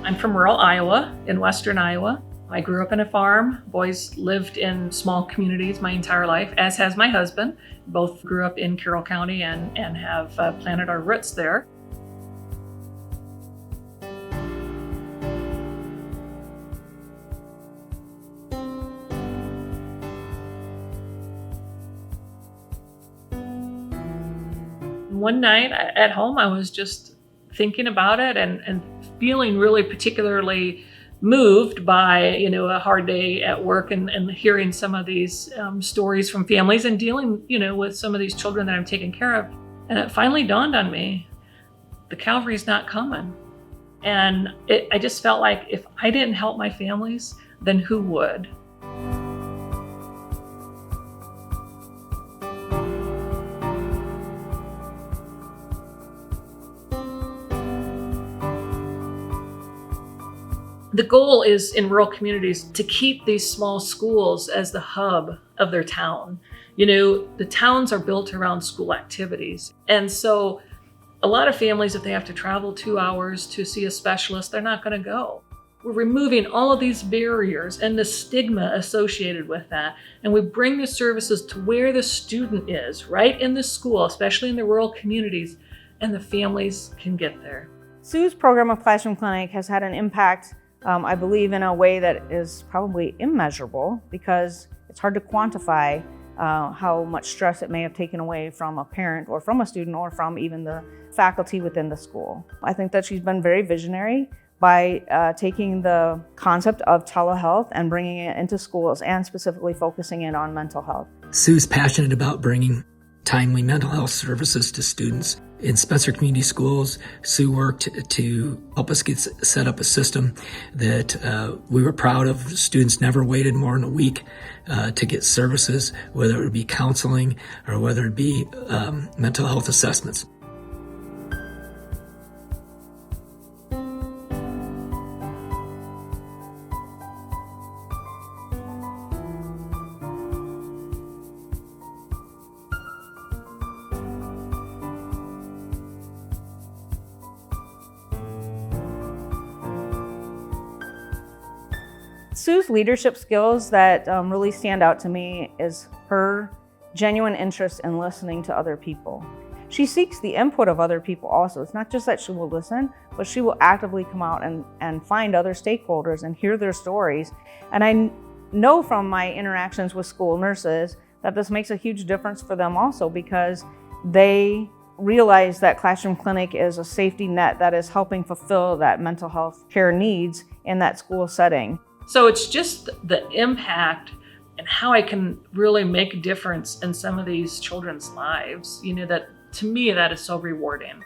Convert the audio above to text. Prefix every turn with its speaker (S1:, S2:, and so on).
S1: I'm from rural Iowa, in western Iowa. I grew up in a farm. Boys lived in small communities my entire life, as has my husband. Both grew up in Carroll County and have planted our roots there. One night at home, I was just thinking about it and feeling really particularly moved by, a hard day at work and hearing some of these stories from families and dealing, with some of these children that I'm taking care of. And it finally dawned on me, the Calvary's not coming. And I just felt like if I didn't help my families, then who would? The goal is in rural communities to keep these small schools as the hub of their town. The towns are built around school activities. And so a lot of families, if they have to travel 2 hours to see a specialist, they're not going to go. We're removing all of these barriers and the stigma associated with that. And we bring the services to where the student is, right in the school, especially in the rural communities, and the families can get there.
S2: Sue's program of Classroom Clinic has had an impact, I believe, in a way that is probably immeasurable, because it's hard to quantify how much stress it may have taken away from a parent or from a student or from even the faculty within the school. I think that she's been very visionary by taking the concept of telehealth and bringing it into schools and specifically focusing in on mental health.
S3: Sue's passionate about bringing timely mental health services to students. In Spencer Community Schools, Sue worked to help us get set up a system that we were proud of. Students never waited more than a week to get services, whether it would be counseling or whether it be mental health assessments.
S2: Sue's leadership skills that really stand out to me is her genuine interest in listening to other people. She seeks the input of other people also. It's not just that she will listen, but she will actively come out and find other stakeholders and hear their stories. And I know from my interactions with school nurses that this makes a huge difference for them also, because they realize that Classroom Clinic is a safety net that is helping fulfill that mental health care needs in that school setting.
S1: So it's just the impact and how I can really make a difference in some of these children's lives, that to me, that is so rewarding.